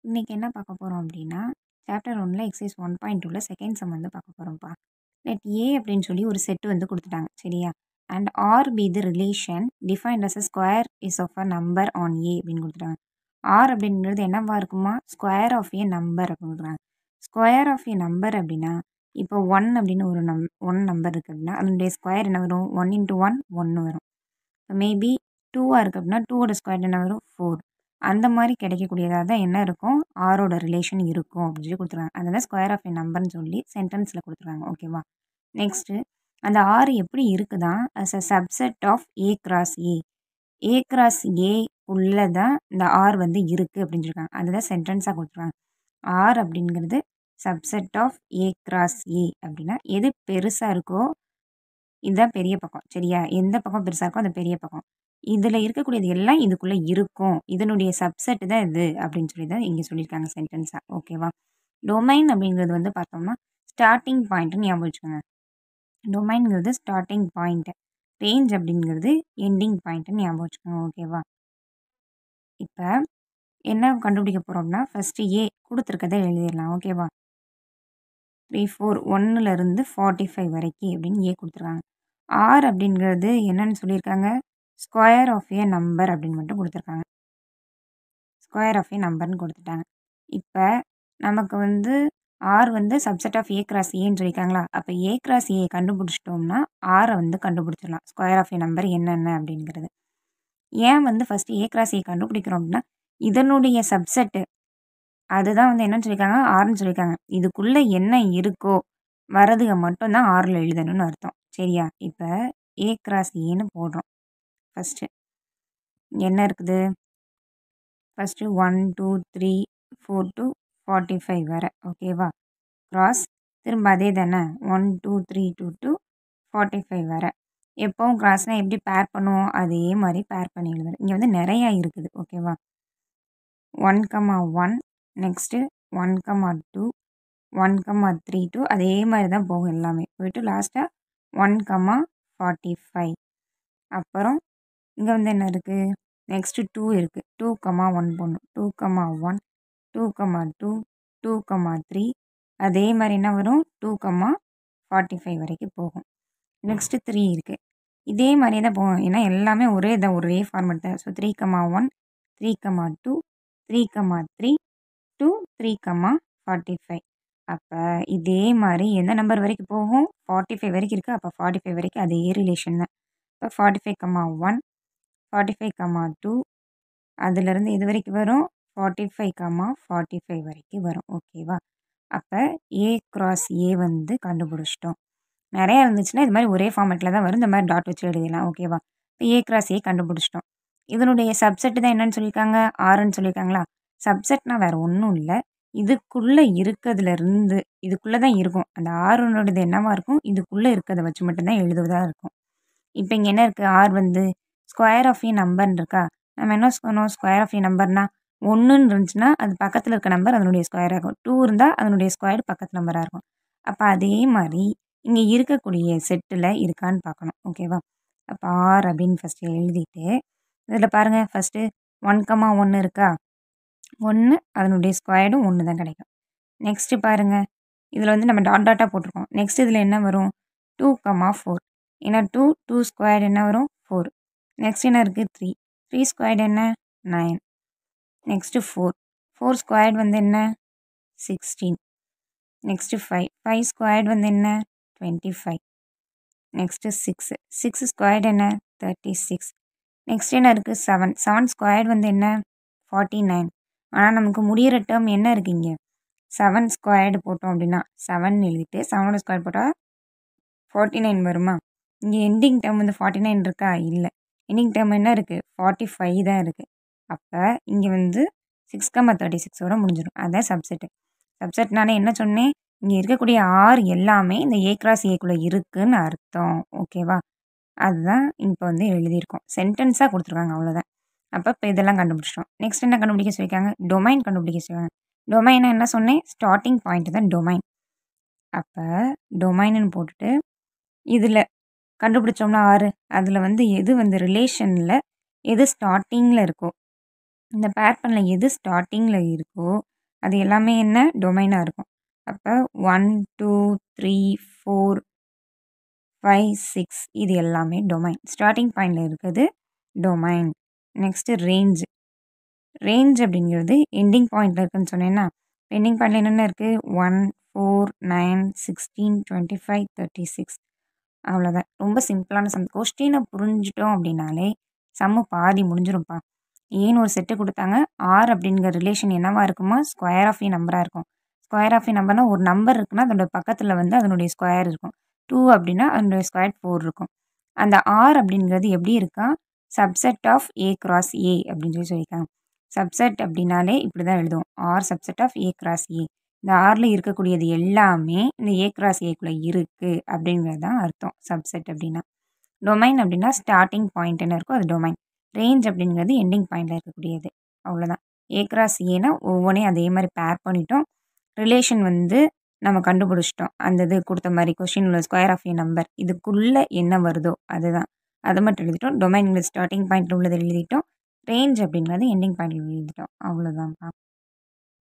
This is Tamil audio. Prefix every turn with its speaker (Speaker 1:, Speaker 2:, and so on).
Speaker 1: இன்னைக்கு என்ன பார்க்க போறோம் அப்படின்னா, சாப்டர் 1ல எக்சர்சைஸ் 1.2ல செகண்ட் சம் வந்து பார்க்க போறோம்ப்பா. லெட் ஏ அப்படின்னு சொல்லி ஒரு செட் வந்து குடுத்துட்டாங்க. சரியா? And R be the relation defined as a square is of a number on A அப்படின்னு குடுத்துட்டாங்க. ஆர் அப்படிங்கிறது என்னவா இருக்குமா? ஸ்கொயர் ஆஃப் ஏ நம்பர் அப்படின்னு குடுக்குறாங்க. ஸ்கொயர் ஆஃப் ஏ நம்பர் அப்படின்னா, இப்போ 1 அப்படின்னு ஒரு நம்பர் இருக்கு அப்படின்னா, அதனுடைய ஸ்கொயர் என்ன வரும்? 1 இன்டு 1 1 வரும். மேபி 2வா இருக்கு அப்படின்னா 2வோட ஸ்கொயர் என்ன வரும்? 4. அந்த மாரி கிடைக்கக்கூடியதா தான் என்ன இருக்கும்? ஆரோட ரிலேஷன் இருக்கும் அப்படின்னு சொல்லி குடுத்துருக்காங்க. அததான் ஸ்கொயர் ஆஃப் எ நம்பர்ன்னு சொல்லி சென்டென்ஸ்ல குடுத்துருக்காங்க. ஓகேவா? நெக்ஸ்ட்டு அந்த ஆர் எப்படி இருக்குதான் as a subset of A cross A. A cross A உள்ள தான் இந்த ஆர் வந்து இருக்கு அப்படின்னு சொல்லிருக்காங்க. அதுதான் சென்டென்ஸா குடுத்துருக்காங்க. ஆர் அப்படிங்கிறது subset of A cross A அப்படின்னா, எது பெருசா இருக்கோ இதுதான் பெரிய பக்கம். சரியா? எந்த பக்கம் பெருசா இருக்கோ அது பெரிய பக்கம். இதுல இருக்கக்கூடியது எல்லாம் இதுக்குள்ள இருக்கும். இதனுடைய சப்செட் தான் இது அப்படின்னு சொல்லி தான் இங்க சொல்லியிருக்காங்க சென்டென்ஸா. ஓகேவா? டொமைன் அப்படிங்கிறது வந்து பார்த்தோம்னா, ஸ்டார்ட்டிங் பாயிண்ட்ன்னு ஞாபகம் வச்சுக்கோங்க. டொமைன்ங்கிறது ஸ்டார்ட்டிங் பாயிண்ட். ரேஞ்ச் அப்படிங்கிறது எண்டிங் பாயிண்ட்ன்னு ஞாபகம் வச்சுக்கோங்க. ஓகேவா? இப்ப என்ன கண்டுபிடிக்க போறோம்னா, ஃபர்ஸ்ட்டு ஏ குடுத்துருக்கத எழுதிரலாம். ஓகேவா? 3, 4 1லேருந்து 45 வரைக்கும் அப்படின்னு ஏ குடுத்துருக்காங்க. ஆர் அப்படிங்கிறது என்னன்னு சொல்லியிருக்காங்க? ஸ்கொயர் ஆஃப் ஏ நம்பர் அப்படின்னு மட்டும் குடுத்துருக்காங்க. ஸ்கொயர் ஆஃப் ஏ நம்பர்ன்னு குடுத்துட்டாங்க. இப்ப நமக்கு வந்து ஆர் வந்து சப்செட் ஆஃப் ஏ கிராஸ் ஏன்னு சொல்லியிருக்காங்களா? அப்ப ஏ கிராஸ் ஏ கண்டுபிடிச்சிட்டோம்னா, ஆர வந்து கண்டுபிடிச்சிடலாம். ஸ்கொயர் ஆஃப் ஏ நம்பர் என்னென்ன அப்படிங்கிறது. ஏன் வந்து ஃபர்ஸ்ட்டு ஏ கிராஸ் ஏ கண்டுபிடிக்கிறோம் அப்படின்னா, இதனுடைய சப்செட் அதுதான் வந்து என்னன்னு சொல்லியிருக்காங்க? ஆர்ன்னு சொல்லியிருக்காங்க. இதுக்குள்ள என்ன இருக்கோ, வரதுக மட்டும் தான் ஆர்ல எழுதணும்னு அர்த்தம். சரியா? இப்ப ஏ கிராஸ் ஏன்னு போடுறோம். ஃபர்ஸ்ட்டு என்ன இருக்குது? ஃபர்ஸ்ட்டு 1, 2, 3, 4 to 45 வர. ஓகேவா? கிராஸ் திரும்ப அதே தானே 1, 2, 3, 2 to 45 வர. எப்பவும் கிராஸ்னா எப்படி பேர் பண்ணுவோம்? அதே மாரி பேர் பண்ணி எழுதணும். இங்க வந்து நெறையா இருக்குது. ஓகேவா? 1, 1 நெக்ஸ்ட்டு 1, 2 1, 3 to அதே மாரி தான் போகும் எல்லாமே. போயிட்டு லாஸ்ட்டா 1, 45 அப்புறம் இங்க வந்து என்ன இருக்கு? நெக்ஸ்ட்டு 2 இருக்கு. 2, 1 போடணும். 2, 1 2, 2 2, 3 அதே மாரி என்ன வரும்? 2, 45 வரைக்கும் போகும். நெக்ஸ்ட்டு 3 இருக்கு. இதே மாரியே தான் போகும். ஏன்னா எல்லாமே ஒரே ஃபார்மேட் தான். ஸோ 3, 1 3, 2 3, 3 to 3, 45 அப்ப இதே மாரி எந்த நம்பர் வரைக்கும் போகும்? 45 வரைக்கும் இருக்கு. அப்ப 45 வரைக்கும் அதே ரிலேஷன் தான். இப்ப 45, 1 45, 2 அதுலருந்து எது வரைக்கும் வரும்? 45, 45 வரைக்கும் வரும். ஓகேவா? அப்ப ஏ கிராஸ் ஏ வந்து கண்டுபிடிச்சிட்டோம். நெறையா இருந்துச்சுன்னா, இது மாரி ஒரே ஃபார்மேட்ல தான் வரும். இந்த மாரி டாட் வச்சு எழுதிடலாம். ஓகேவா? இப்ப ஏ கிராஸ் ஏ கண்டுபிடிச்சிட்டோம். இதனுடைய சப்செட் தான் என்னன்னு சொல்லியிருக்காங்க? ஆர்ன்னு சொல்லியிருக்காங்களா? சப்செட்னா வேற ஒண்ணும் இல்ல. இதுக்குள்ள இருக்கதுலருந்து இதுக்குள்ள தான் இருக்கும். அந்த ஆரோடது என்னவா இருக்கும்? இதுக்குள்ள இருக்கத வச்சு மட்டும் தான் எழுதுவதா இருக்கும். இப்ப இங்க என்ன இருக்கு? ஆர் வந்து ஸ்கொயர் ஆஃப் ஏ நம்பர்ன்னு இருக்கா? நம்ம என்ன சொன்னோம்? ஸ்கொயர் ஆஃப் ஏ நம்பர்னா 1ன்னு இருந்துச்சுன்னா, அது பக்கத்துல இருக்க நம்பர் அதனுடைய ஸ்கொயரா இருக்கும். 2 இருந்தா அதனுடைய ஸ்கொயர் பக்கத்து நம்பரா இருக்கும். அப்ப அதே மாரி இங்க இருக்கக்கூடிய செட்டுல இருக்கான்னு பார்க்கணும். ஓகேவா? அப்ப ஆர் அப்படின்னு ஃபர்ஸ்ட்டு எழுதிட்டு, இதுல பாருங்க ஃபர்ஸ்ட்டு 1, 1 இருக்கா? 1 அதனுடைய ஸ்கொயரும் 1 தான் கிடைக்கும். நெக்ஸ்ட்டு பாருங்க, இதுல வந்து நம்ம டாட் டாட்டா போட்டுருக்கோம். நெக்ஸ்ட் இதுல என்ன வரும்? 2, 4 ஏன்னா 2, 2 ஸ்கொயர்டு என்ன வரும்? 4 நெக்ஸ்ட் என்ன இருக்கு? 3 3 ஸ்கொயர்டு என்ன? 9 நெக்ஸ்ட்டு 4 4 ஸ்கொயர்டு வந்து என்ன? 16 நெக்ஸ்ட்டு 5 5 ஸ்கொயர்டு வந்து என்ன? 25 நெக்ஸ்ட்டு 6 6 ஸ்கொயர்டு என்ன? 36 நெக்ஸ்ட் என்ன இருக்கு? 7 7 ஸ்கொயர்டு வந்து என்ன? 49 ஆனா நமக்கு முடியிற டேர்ம் என்ன இருக்கு இங்க? 7 ஸ்கொயர்டு போட்டோம் அப்படின்னா 7 எழுதிட்டு 7ஓட ஸ்கொயர் போட்டா 49 வருமா? இங்க எண்டிங் டேர்ம் வந்து 49 இருக்கா? இல்ல. எண்டிங் டேர்ம் என்ன இருக்கு? 45 தான் இருக்கு. அப்ப இங்க வந்து 6, 36ஓட முடிஞ்சிடும். அதான் சப்செட். சப்செட்னாலே என்ன சொன்னேன்? இங்க இருக்கக்கூடிய ஆர் எல்லாமே இந்த ஏ கிராஸ் ஏக்குள்ள இருக்குன்னு அர்த்தம். ஓகேவா? அதுதான் இப்ப வந்து எழுதியிருக்கோம். சென்டென்ஸா குடுத்துருக்காங்க அவ்வளோதான். அப்ப இப்ப இதெல்லாம் கண்டுபிடிச்சிட்டோம். நெக்ஸ்ட் என்ன கண்டுபிடிக்க சொல்லியிருக்காங்க? டொமைன் கண்டுபிடிக்க சொல்லிருக்காங்க. டொமைன்னா என்ன சொன்னேன்? ஸ்டார்ட்டிங் பாயிண்ட் தான் டொமைன். அப்ப டொமைன்னு போட்டுட்டு, இதுல கண்டுபிடிச்சோம்னா 6 அதுல வந்து எது வந்து ரிலேஷன்ல எது ஸ்டார்ட்டிங்ல இருக்கோ, இந்த பேர் பண்ணல எது ஸ்டார்ட்டிங்ல இருக்கோ, அது எல்லாமே என்ன டொமைனாக இருக்கும். அப்போ 1 2 3 4 5 6 இது எல்லாமே டொமைன். ஸ்டார்ட்டிங் பாயிண்டில் இருக்கிறது டொமைன். Next range. ரேஞ்ச் அப்படிங்கிறது எண்டிங் பாயிண்டில் இருக்குன்னு சொன்னேன்னா, எண்டிங் பாயிண்டில் என்னென்ன இருக்குது 1 4 9 16 25 36 அவ்வளோதான். ரொம்ப சிம்பிளான சம். கொஸ்டினை புரிஞ்சுட்டோம் அப்படின்னாலே சம்மு பாதி முடிஞ்சிரும்ப்பா. ஏன்னு ஒரு செட்டு கொடுத்தாங்க. ஆர் அப்படிங்கிற ரிலேஷன் என்னவா இருக்குமா, ஸ்கொயர் ஆஃப் ஏ நம்பராக இருக்கும். ஸ்கொயர் ஆஃப் ஏ நம்பர்னா ஒரு நம்பர் இருக்குன்னா அதோட பக்கத்தில் வந்து அதனுடைய ஸ்கொயர் இருக்கும். 2 அப்படின்னா அதனுடைய ஸ்கொயர் 4 இருக்கும். அந்த ஆர் அப்படிங்கிறது எப்படி இருக்கா, subset of A cross A அப்படின்னு சொல்லியிருக்காங்க. சப்செட் அப்படின்னாலே இப்படி தான் எழுதுவோம். R subset of A cross A. இந்த ஆரில் இருக்கக்கூடியது எல்லாமே இந்த ஏ கிராஸ் ஏக்குள்ளே இருக்குது அப்படிங்கிறது தான் அர்த்தம் சப்செட் அப்படின்னா. டொமைன் அப்படின்னா ஸ்டார்டிங் பாயிண்ட் என்ன இருக்கோ அது டொமைன். ரேஞ்ச் அப்படிங்கிறது எண்டிங் பாயிண்டில் இருக்கக்கூடியது. அவ்வளோதான். ஏ கிராஸ் ஏன்னா ஒவ்வொன்றையும் அதே மாதிரி பேர் பண்ணிட்டோம். ரிலேஷன் வந்து நம்ம கண்டுபிடிச்சிட்டோம். அந்த இது கொடுத்த மாதிரி கொஷின் உள்ள ஸ்கொயர் ஆஃப் ஏ நம்பர் இதுக்குள்ளே என்ன வருதோ அதுதான். அதை மட்டும் எழுதிட்டோம். டொமைன் ஸ்டார்டிங் பாயிண்டில் உள்ளதை எழுதிட்டோம். ரேஞ்ச் அப்படிங்கிறது எண்டிங் பாயிண்டில் எழுதிட்டோம். அவ்வளோதான்ப்பா.